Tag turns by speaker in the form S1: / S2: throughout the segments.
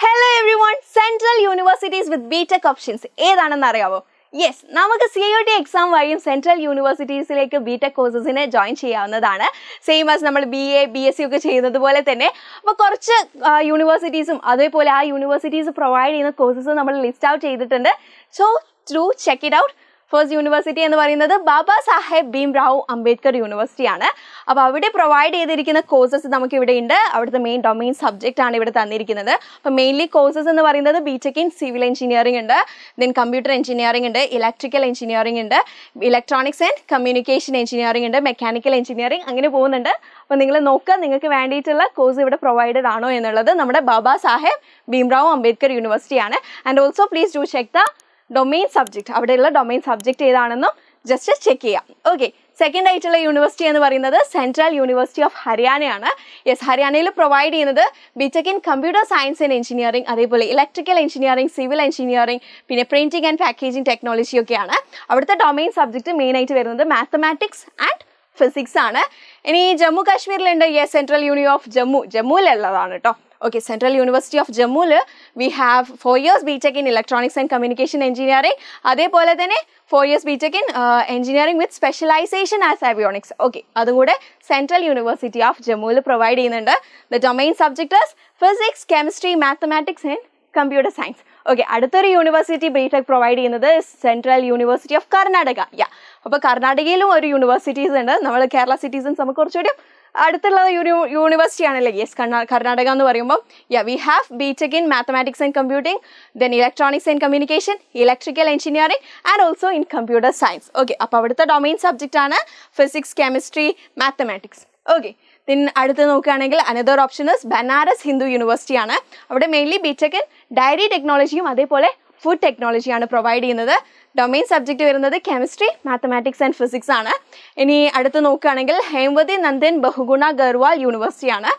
S1: Hello everyone, Central Universities with BTech options. ഏതാണെന്ന് അറിയാവോ? Yes, നമുക്ക് CUT എക്സാം വഴിയും സെൻട്രൽ യൂണിവേഴ്സിറ്റീസിലേക്ക് BTech കോഴ്സസിനെ ജോയിൻ ചെയ്യാവുന്നതാണ്. സെയിം ആസ് നമ്മൾ BA, BSc ഒക്കെ ചെയ്യുന്നത് പോലെ തന്നെ. അപ്പോൾ കുറച്ച് യൂണിവേഴ്സിറ്റീസും അതേപോലെ ആ യൂണിവേഴ്സിറ്റീസ് പ്രൊവൈഡ് ചെയ്യുന്ന കോഴ്സസ് നമ്മൾ ലിസ്റ്റ് ഔട്ട് ചെയ്തിട്ടുണ്ട്. So do check it out. First university എന്ന് പറയുന്നത് ബാബാ സാഹേബ് ഭീംറാവു അംബേദ്കർ യൂണിവേഴ്സിറ്റിയാണ്. അപ്പോൾ അവിടെ പ്രൊവൈഡ് ചെയ്തിരിക്കുന്ന കോഴ്സസ് നമുക്ക് ഇവിടെ ഉണ്ട്. അവിടുത്തെ മെയിൻ ഡൊമൈൻ സബ്ജക്റ്റ് ആണ് ഇവിടെ തന്നിരിക്കുന്നത്. അപ്പോൾ മെയിൻലി കോഴ്സസ് എന്ന് പറയുന്നത് BTech ഇൻ സിവിൽ എഞ്ചിനീയറിംഗ് ഉണ്ട്, ദെൻ കമ്പ്യൂട്ടർ എഞ്ചിനീയറിംഗ് ഉണ്ട്, ഇലക്ട്രിക്കൽ എഞ്ചിനീയറിംഗ് ഉണ്ട്, ഇലക്ട്രോണിക്സ് ആൻഡ് കമ്മ്യൂണിക്കേഷൻ എഞ്ചിനീയറിംഗ് ഉണ്ട്, മെക്കാനിക്കൽ എഞ്ചിനീയറിംഗ് അങ്ങനെ പോകുന്നുണ്ട്. അപ്പോൾ നിങ്ങൾ നോക്കുക നിങ്ങൾക്ക് വേണ്ടിയിട്ടുള്ള കോഴ്സ് ഇവിടെ പ്രൊവൈഡഡ് ആണോ എന്നുള്ളത്. നമ്മുടെ ബാബാ സാഹേബ് ഭീംറാവു അംബേദ്കർ യൂണിവേഴ്സിറ്റിയാണ്. And also please do check the domain subject. അവിടെയുള്ള ഡൊമൈൻ സബ്ജക്റ്റ് ഏതാണെന്നും ജസ്റ്റ് ചെക്ക് ചെയ്യാം. ഓക്കെ, സെക്കൻഡ് ആയിട്ടുള്ള യൂണിവേഴ്സിറ്റി എന്ന് പറയുന്നത് സെൻട്രൽ യൂണിവേഴ്സിറ്റി ഓഫ് ഹരിയാനയാണ്. യെസ്, ഹരിയാനയിൽ പ്രൊവൈഡ് ചെയ്യുന്നത് BTech in computer science and engineering, അതേപോലെ ഇലക്ട്രിക്കൽ എഞ്ചിനീയറിംഗ്, സിവിൽ എഞ്ചിനീയറിംഗ്, പിന്നെ പ്രിന്റിംഗ് ആൻഡ് പാക്കേജിംഗ് ടെക്നോളജി ഒക്കെയാണ്. അവിടുത്തെ ഡൊമൈൻ സബ്ജക്റ്റ് മെയിൻ ആയിട്ട് വരുന്നത് മാത്തമാറ്റിക്സ് ആൻഡ് ഫിസിക്സ് ആണ്. ഇനി ജമ്മു കാശ്മീരിലുണ്ട് യെസ് സെൻട്രൽ യൂണി ഓഫ് ജമ്മുവിലുള്ളതാണ് കേട്ടോ. Okay, Central University of Jammu, we have 4 years BTech in Electronics and Communication Engineering. അതേപോലെ തന്നെ 4 years BTech in Engineering with Specialization as Avionics. Okay, അതുകൂടെ Central University of Jammu provide ചെയ്യുന്നുണ്ട്. The domain subject is Physics, Chemistry, Mathematics and Computer Science. Okay, അടുത്തൊരു university BTech provide ചെയ്യുന്നത് central university of Karnataka. അപ്പോൾ കർണാടകയിലും ഒരു universities ഉണ്ട്. നമ്മൾ Kerala citizens നമുക്ക് കുറച്ചുകൂടി അടുത്തുള്ള യൂണിവേഴ്സിറ്റി ആണല്ലേ യെസ് കർണാടക എന്ന് പറയുമ്പോൾ we have BTech in mathematics and computing, then electronics and communication, electrical engineering and also in computer science. Okay, അപ്പോൾ അവിടുത്തെ ഡൊമൈൻ സബ്ജക്റ്റ് ആണ് ഫിസിക്സ്, കെമിസ്ട്രി, മാത്തമാറ്റിക്സ്. ഓക്കെ, അടുത്ത് നോക്കുകയാണെങ്കിൽ another option is Banaras Hindu university ആണ്. അവിടെ മെയിൻലി BTech ഇൻ ഡയറി ടെക്നോളജിയും അതേപോലെ food ടെക്നോളജിയാണ് provide ചെയ്യുന്നത്. ഡൊമൈൻ സബ്ജക്റ്റ് വരുന്നത് കെമിസ്ട്രി, മാത്തമാറ്റിക്സ് ആൻഡ് ഫിസിക്സ് ആണ്. ഇനി അടുത്ത് നോക്കുകയാണെങ്കിൽ ഹേംവതി നന്ദൻ ബഹുഗുണ ഗർവാൾ യൂണിവേഴ്സിറ്റി ആണ്.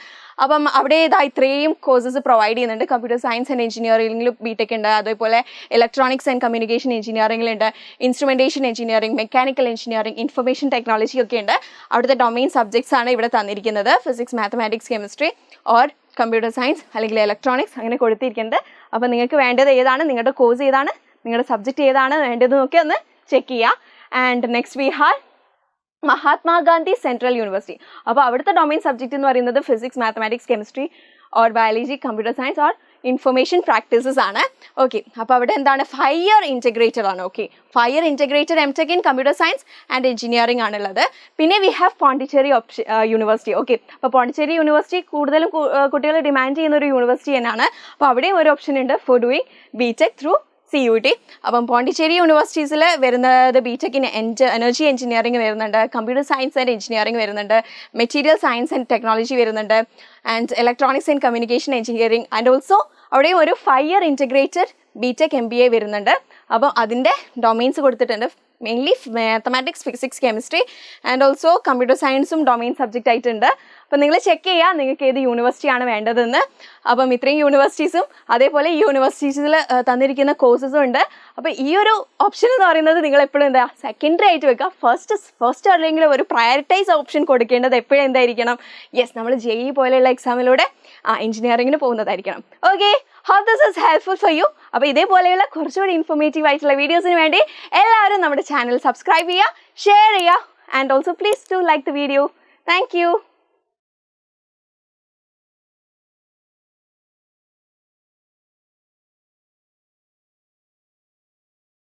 S1: അപ്പം അവിടെ ഇത്രയും കോഴ്സസ് പ്രൊവൈഡ് ചെയ്യുന്നുണ്ട്. കമ്പ്യൂട്ടർ സയൻസ് ആൻഡ് എഞ്ചിനീയറിംഗിൽ BTech ഉണ്ട്, അതേപോലെ ഇലക്ട്രോണിക്സ് ആൻഡ് കമ്മ്യൂണിക്കേഷൻ എഞ്ചിനീയറിംഗിലുണ്ട്, instrumentation engineering, mechanical engineering, information technology ഒക്കെ ഉണ്ട്. അവിടുത്തെ ഡൊമൈൻ സബ്ജക്ട്സ് ആണ് ഇവിടെ തന്നിരിക്കുന്നത്. Physics, mathematics, chemistry or computer science അല്ലെങ്കിൽ ഇലക്ട്രോണിക്സ് അങ്ങനെ കൊടുത്തിരിക്കുന്നത്. അപ്പോൾ നിങ്ങൾക്ക് വേണ്ടത് ഏതാണ്, നിങ്ങളുടെ കോഴ്സ് ഏതാണ്, നിങ്ങളുടെ സബ്ജക്റ്റ് ഏതാണ് വേണ്ടത് നോക്കി ഒന്ന് ചെക്ക് ചെയ്യുക. And next we have Mahatma Gandhi central university. അപ്പോൾ അവിടുത്തെ ഡൊമൈൻ സബ്ജക്റ്റ് എന്ന് പറയുന്നത് physics, mathematics, chemistry or biology, computer science or information practices ആണ്. ഓക്കെ, അപ്പോൾ അവിടെ എന്താണ് 5 year ഇൻറ്റഗ്രേറ്റഡ് ആണ്. Okay, 5 year integrated MTech in computer science and engineering ആണുള്ളത്. പിന്നെ we have Pondicherry university. Okay, അപ്പോൾ പോണ്ടിച്ചേരി യൂണിവേഴ്സിറ്റി കൂടുതലും കുട്ടികൾ ഡിമാൻഡ് ചെയ്യുന്ന ഒരു യൂണിവേഴ്സിറ്റി തന്നെയാണ്. അപ്പോൾ അവിടെയും ഒരു ഓപ്ഷൻ ഉണ്ട് four doing BTech through CUT. അപ്പം പോണ്ടിച്ചേരി യൂണിവേഴ്സിറ്റീസിൽ വരുന്നത് BTech ഇൻ എനർജി എഞ്ചിനീയറിംഗ് വരുന്നുണ്ട്, കമ്പ്യൂട്ടർ സയൻസ് ആൻഡ് എഞ്ചിനീയറിംഗ് വരുന്നുണ്ട്, മെറ്റീരിയൽ സയൻസ് ആൻഡ് ടെക്നോളജി വരുന്നുണ്ട്, and electronics and communication engineering and also അവിടെയും ഒരു 5 year ഇൻറ്റഗ്രേറ്റഡ് BTech MBA വരുന്നുണ്ട്. അപ്പോൾ അതിൻ്റെ ഡൊമൈൻസ് കൊടുത്തിട്ടുണ്ട്. Mainly mathematics, physics, chemistry and also computer സയൻസും ഡൊമൈൻ സബ്ജക്റ്റ് ആയിട്ടുണ്ട്. അപ്പോൾ നിങ്ങൾ ചെക്ക് ചെയ്യുക നിങ്ങൾക്ക് ഏത് യൂണിവേഴ്സിറ്റിയാണ് വേണ്ടതെന്ന്. അപ്പം ഇത്രയും യൂണിവേഴ്സിറ്റീസും അതേപോലെ ഈ യൂണിവേഴ്സിറ്റീസിൽ തന്നിരിക്കുന്ന കോഴ്സസും ഉണ്ട്. അപ്പോൾ ഈ ഒരു ഓപ്ഷൻ എന്ന് പറയുന്നത് നിങ്ങൾ എപ്പോഴും എന്താ സെക്കൻഡറി ആയിട്ട് വെക്കുക. ഫസ്റ്റ് അല്ലെങ്കിൽ ഒരു പ്രയോറിറ്റൈസ് ഓപ്ഷൻ കൊടുക്കേണ്ടത് എപ്പോഴും എന്തായിരിക്കണം, യെസ് നമ്മൾ JEE പോലെയുള്ള എക്സാമിലൂടെ എഞ്ചിനീയറിംഗിന് പോകുന്നതായിരിക്കണം. Okay, hope this is helpful for you. അപ്പോൾ ഇതേപോലെയുള്ള കുറച്ചുകൂടി ഇൻഫോർമേറ്റീവ് ആയിട്ടുള്ള വീഡിയോസിന് വേണ്ടി എല്ലാവരും നമ്മുടെ ചാനൽ സബ്സ്ക്രൈബ് ചെയ്യുക, ഷെയർ ചെയ്യുക and also please to like the video. Thank U.